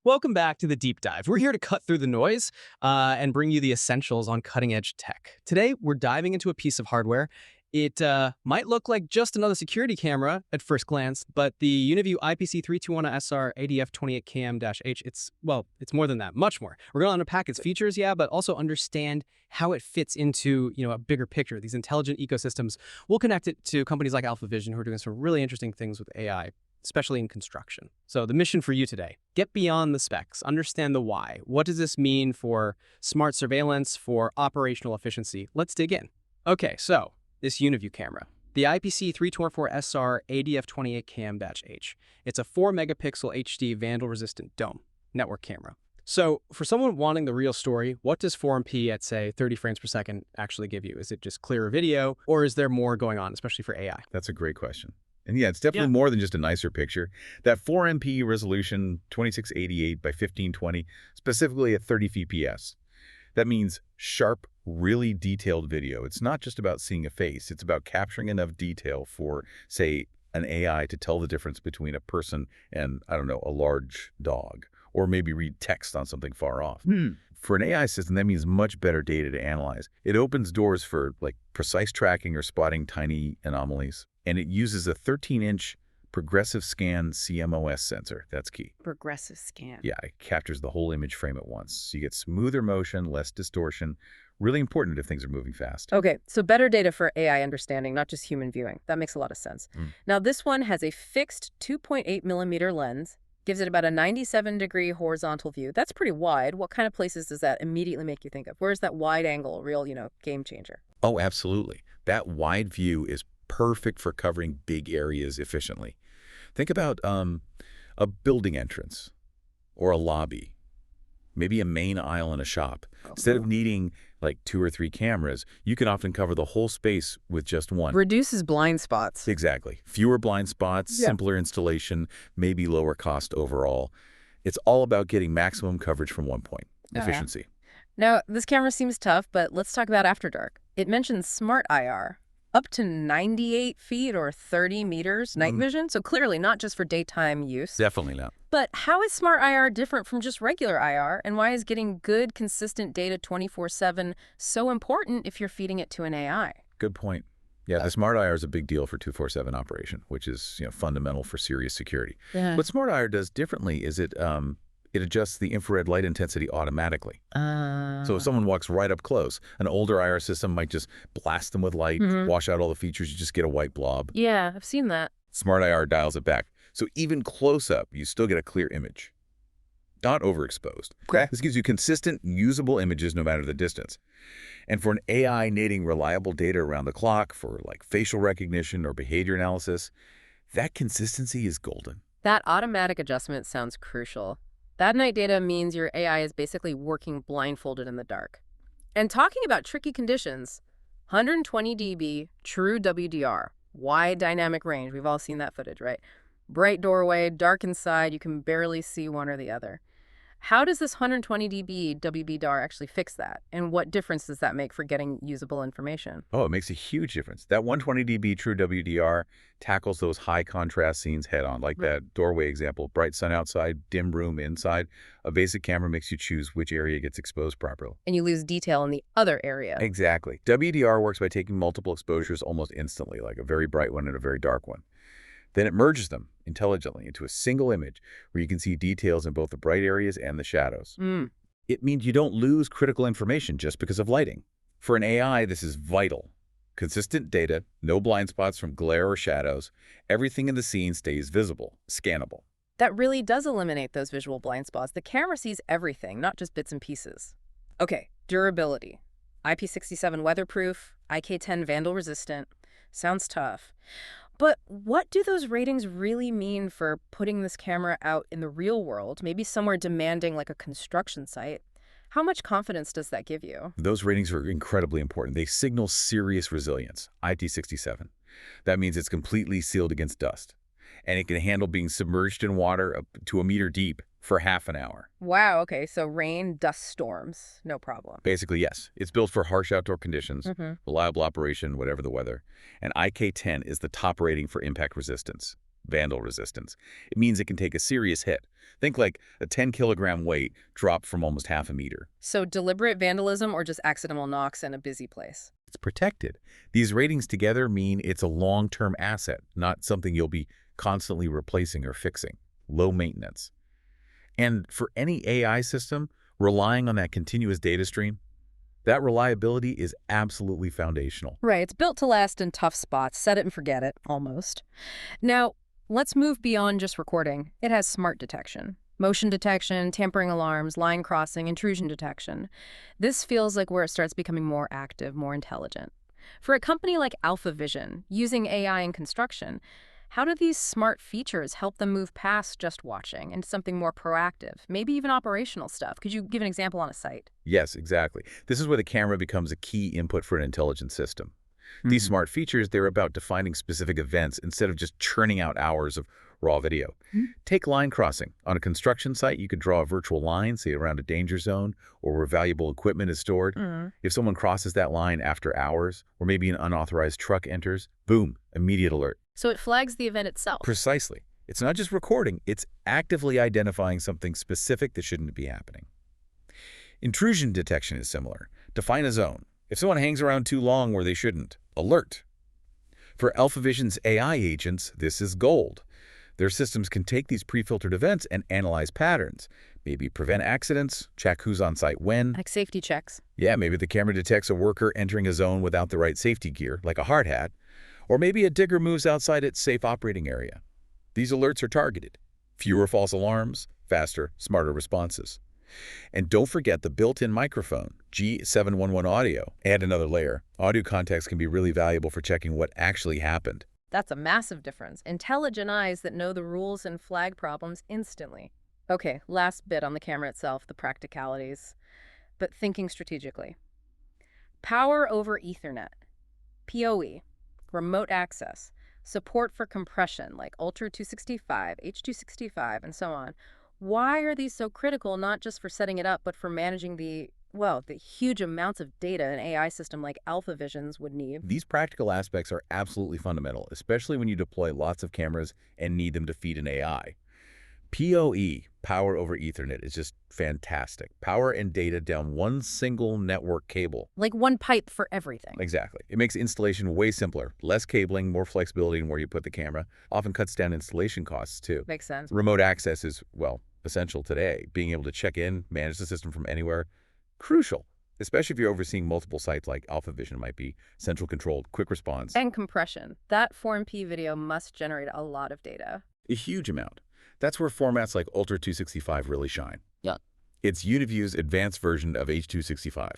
Welcome back to the Deep Dive. We're here to cut through the noise and bring you the essentials on cutting-edge tech. Today, we're diving into a piece of hardware. It might look like just another security camera at first glance, but the Uniview IPC324SR-ADF28KM-H, it's more than that, much more. We're going to unpack its features, yeah, but also understand how it fits into, a bigger picture, these intelligent ecosystems. We'll connect it to companies like AlphaVision who are doing some really interesting things with AI, especially in construction. So the mission for you today, get beyond the specs, understand the why. What does this mean for smart surveillance, for operational efficiency? Let's dig in. Okay, so this Uniview camera, the IPC324SR-ADF28KM-H. It's a 4-megapixel HD vandal-resistant dome network camera. So for someone wanting the real story, what does 4MP at, say, 30 frames per second actually give you? Is it just clearer video, or is there more going on, especially for AI? That's a great question. And yeah, it's definitely more than just a nicer picture. That 4MP resolution, 2688 by 1520, specifically at 30 fps. That means sharp, really detailed video. It's not just about seeing a face. It's about capturing enough detail for, say, an AI to tell the difference between a person and, I don't know, a large dog, or maybe read text on something far off. For an AI system, that means much better data to analyze. It opens doors for precise tracking or spotting tiny anomalies. And it uses a 13-inch progressive scan CMOS sensor. That's key. Progressive scan. Yeah, it captures the whole image frame at once. So you get smoother motion, less distortion. Really important if things are moving fast. Okay, so better data for AI understanding, not just human viewing. That makes a lot of sense. Now, this one has a fixed 2.8 millimeter lens, gives it about a 97-degree horizontal view. That's pretty wide. What kind of places does that immediately make you think of? Where's that wide angle, real, game changer? Oh, absolutely. That wide view is perfect for covering big areas efficiently. Think about a building entrance or a lobby, maybe a main aisle in a shop. Instead of needing 2 or 3 cameras, you can often cover the whole space with just one. Reduces blind spots. Exactly. Fewer blind spots, simpler installation, maybe lower cost overall. It's all about getting maximum coverage from one point. Efficiency. Now, this camera seems tough, but let's talk about after dark. It mentions smart IR. Up to 98 feet or 30 meters night vision, so clearly not just for daytime use. Definitely not. But how is smart IR different from just regular IR, and why is getting good, consistent data 24/7 so important if you're feeding it to an AI? Good point. Yeah, the smart IR is a big deal for 24/7 operation, which is fundamental for serious security. What smart IR does differently is it adjusts the infrared light intensity automatically. So if someone walks right up close, an older IR system might just blast them with light, wash out all the features, you just get a white blob. Yeah, I've seen that. Smart IR dials it back. So even close up, you still get a clear image. Not overexposed. Okay. This gives you consistent, usable images no matter the distance. And for an AI needing reliable data around the clock for facial recognition or behavior analysis, that consistency is golden. That automatic adjustment sounds crucial. That night data means your AI is basically working blindfolded in the dark. And talking about tricky conditions, 120 dB, True WDR, wide dynamic range. We've all seen that footage, right? Bright doorway, dark inside, you can barely see one or the other. How does this 120 dB WDR actually fix that? And what difference does that make for getting usable information? Oh, it makes a huge difference. That 120 dB True WDR tackles those high contrast scenes head on, like that doorway example, bright sun outside, dim room inside. A basic camera makes you choose which area gets exposed properly. And you lose detail in the other area. Exactly. WDR works by taking multiple exposures almost instantly, like a very bright one and a very dark one. Then it merges them intelligently into a single image where you can see details in both the bright areas and the shadows. It means you don't lose critical information just because of lighting. For an AI, this is vital. Consistent data, no blind spots from glare or shadows. Everything in the scene stays visible, scannable. That really does eliminate those visual blind spots. The camera sees everything, not just bits and pieces. Okay, durability. IP67 weatherproof, IK10 vandal-resistant. Sounds tough. But what do those ratings really mean for putting this camera out in the real world, maybe somewhere demanding like a construction site? How much confidence does that give you? Those ratings are incredibly important. They signal serious resilience, IP67. That means it's completely sealed against dust. And it can handle being submerged in water up to a meter deep for half an hour. Wow, okay, so rain, dust storms, no problem. Basically, yes. It's built for harsh outdoor conditions, reliable operation, whatever the weather. And IK10 is the top rating for impact resistance. vandal resistance. It means it can take a serious hit. Think like a 10-kilogram weight dropped from almost half a meter. So deliberate vandalism or just accidental knocks in a busy place? It's protected. These ratings together mean it's a long-term asset, not something you'll be constantly replacing or fixing. Low maintenance. And for any AI system, relying on that continuous data stream, that reliability is absolutely foundational. Right, it's built to last in tough spots. Set it and forget it, almost. Now, let's move beyond just recording. It has smart detection. Motion detection, tampering alarms, line crossing, intrusion detection. This feels like where it starts becoming more active, more intelligent. For a company like AlphaVision, using AI in construction, how do these smart features help them move past just watching into something more proactive, maybe even operational stuff? Could you give an example on a site? Yes, exactly. This is where the camera becomes a key input for an intelligent system. These smart features, they're about defining specific events instead of just churning out hours of raw video. Take line crossing. On a construction site, you could draw a virtual line, say around a danger zone or where valuable equipment is stored. If someone crosses that line after hours, or maybe an unauthorized truck enters, boom, immediate alert. So it flags the event itself. Precisely. It's not just recording, it's actively identifying something specific that shouldn't be happening. Intrusion detection is similar. Define a zone. If someone hangs around too long where they shouldn't, alert. For AlphaVision's AI agents, this is gold. Their systems can take these pre-filtered events and analyze patterns, maybe prevent accidents, check who's on site when. Like safety checks. Yeah, maybe the camera detects a worker entering a zone without the right safety gear, like a hard hat, or maybe a digger moves outside its safe operating area. These alerts are targeted. Fewer false alarms, faster, smarter responses. And don't forget the built-in microphone, G711 audio. Add another layer. Audio context can be really valuable for checking what actually happened. That's a massive difference. Intelligent eyes that know the rules and flag problems instantly. Okay, last bit on the camera itself, the practicalities. But thinking strategically. Power over Ethernet. PoE. Remote access. Support for compression like Ultra 265, H265, and so on. Why are these so critical, not just for setting it up, but for managing the huge amounts of data an AI system like AlphaVision's would need? These practical aspects are absolutely fundamental, especially when you deploy lots of cameras and need them to feed an AI. PoE, power over Ethernet, is just fantastic. Power and data down one single network cable. Like one pipe for everything. Exactly. It makes installation way simpler. Less cabling, more flexibility in where you put the camera. Often cuts down installation costs, too. Makes sense. Remote access is, well, essential today. Being able to check in, manage the system from anywhere, crucial. Especially if you're overseeing multiple sites like AlphaVision might be. Central controlled, quick response. And compression. That 4MP video must generate a lot of data. A huge amount. That's where formats like Ultra 265 really shine. Yeah. It's Uniview's advanced version of H265.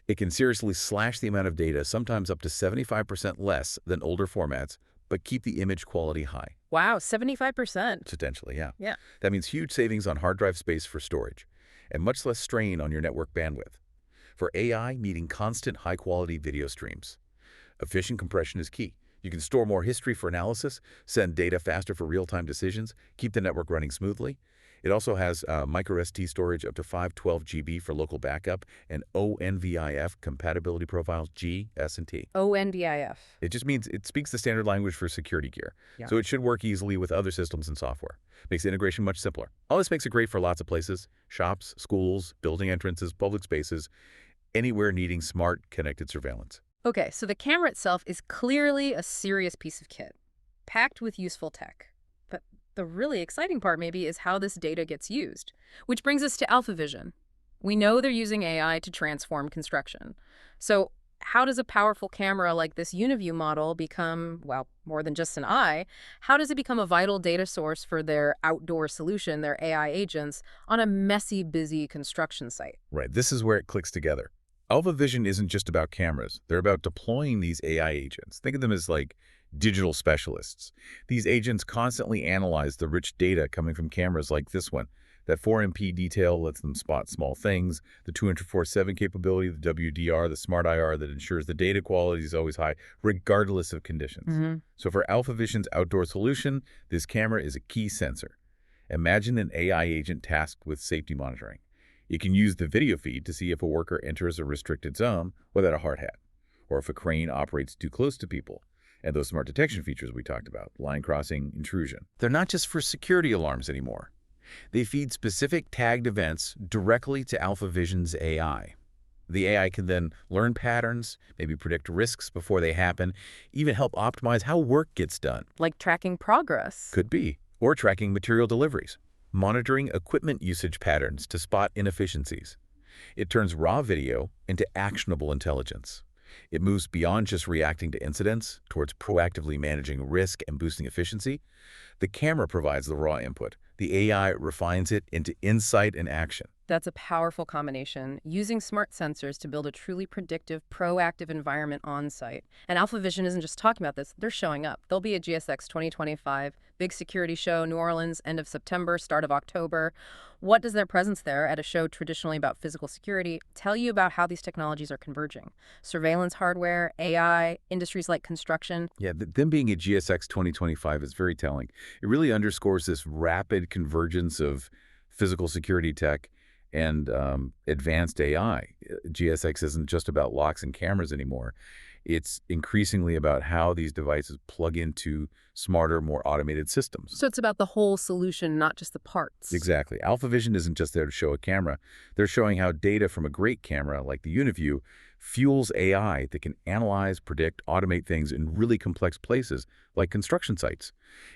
It can seriously slash the amount of data, sometimes up to 75% less than older formats, but keep the image quality high. Wow, 75%. Potentially, yeah. Yeah. That means huge savings on hard drive space for storage, and much less strain on your network bandwidth. For AI needing constant high-quality video streams, efficient compression is key. You can store more history for analysis, send data faster for real-time decisions, keep the network running smoothly. It also has microSD storage up to 512 GB for local backup and ONVIF compatibility profiles G, S, and T. ONVIF. It just means it speaks the standard language for security gear. Yeah. So it should work easily with other systems and software. Makes integration much simpler. All this makes it great for lots of places: shops, schools, building entrances, public spaces, anywhere needing smart, connected surveillance. Okay, so the camera itself is clearly a serious piece of kit, packed with useful tech. But the really exciting part maybe is how this data gets used, which brings us to AlphaVision. We know they're using AI to transform construction. So how does a powerful camera like this Uniview model become, well, more than just an eye? How does it become a vital data source for their outdoor solution, their AI agents, on a messy, busy construction site? Right, this is where it clicks together. AlphaVision isn't just about cameras. They're about deploying these AI agents. Think of them as like digital specialists. These agents constantly analyze the rich data coming from cameras like this one. That 4MP detail lets them spot small things. The 24/7 capability, the WDR, the smart IR that ensures the data quality is always high, regardless of conditions. So for AlphaVision's outdoor solution, this camera is a key sensor. Imagine an AI agent tasked with safety monitoring. It can use the video feed to see if a worker enters a restricted zone without a hard hat, or if a crane operates too close to people. And those smart detection features we talked about, line crossing, intrusion, they're not just for security alarms anymore. They feed specific tagged events directly to AlphaVision's AI. The AI can then learn patterns, maybe predict risks before they happen, even help optimize how work gets done. Like tracking progress. Could be. Or tracking material deliveries, monitoring equipment usage patterns to spot inefficiencies. It turns raw video into actionable intelligence. It moves beyond just reacting to incidents towards proactively managing risk and boosting efficiency. The camera provides the raw input. The AI refines it into insight and action. That's a powerful combination, using smart sensors to build a truly predictive, proactive environment on site. And AlphaVision isn't just talking about this, they're showing up. They'll be at GSX 2025, big security show, New Orleans, end of September, start of October. What does their presence there at a show traditionally about physical security tell you about how these technologies are converging? Surveillance hardware, AI, industries like construction. Yeah, them being at GSX 2025 is very telling. It really underscores this rapid convergence of physical security tech and advanced AI. GSX isn't just about locks and cameras anymore. It's increasingly about how these devices plug into smarter, more automated systems. So it's about the whole solution, not just the parts. Exactly. AlphaVision isn't just there to show a camera. They're showing how data from a great camera like the Uniview fuels AI that can analyze, predict, automate things in really complex places like construction sites.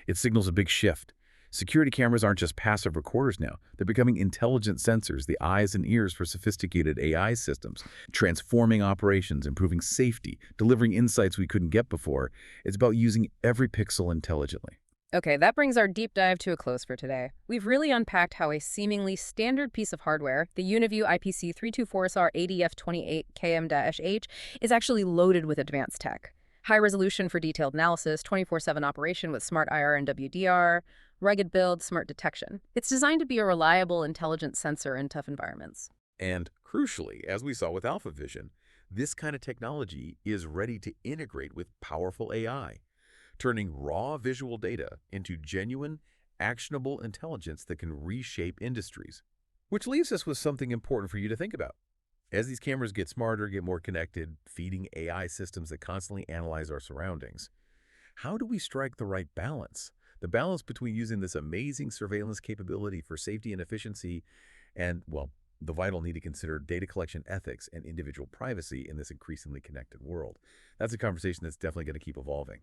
It signals a big shift. Security cameras aren't just passive recorders now. They're becoming intelligent sensors, the eyes and ears for sophisticated AI systems, transforming operations, improving safety, delivering insights we couldn't get before. It's about using every pixel intelligently. Okay, that brings our deep dive to a close for today. We've really unpacked how a seemingly standard piece of hardware, the Uniview IPC324SR-ADF28KM-H, is actually loaded with advanced tech. High resolution for detailed analysis, 24/7 operation with smart IR and WDR, rugged build, smart detection. It's designed to be a reliable, intelligent sensor in tough environments. And crucially, as we saw with AlphaVision, this kind of technology is ready to integrate with powerful AI, turning raw visual data into genuine, actionable intelligence that can reshape industries. Which leaves us with something important for you to think about. As these cameras get smarter, get more connected, feeding AI systems that constantly analyze our surroundings, how do we strike the right balance? The balance between using this amazing surveillance capability for safety and efficiency and, well, the vital need to consider data collection ethics and individual privacy in this increasingly connected world. That's a conversation that's definitely going to keep evolving.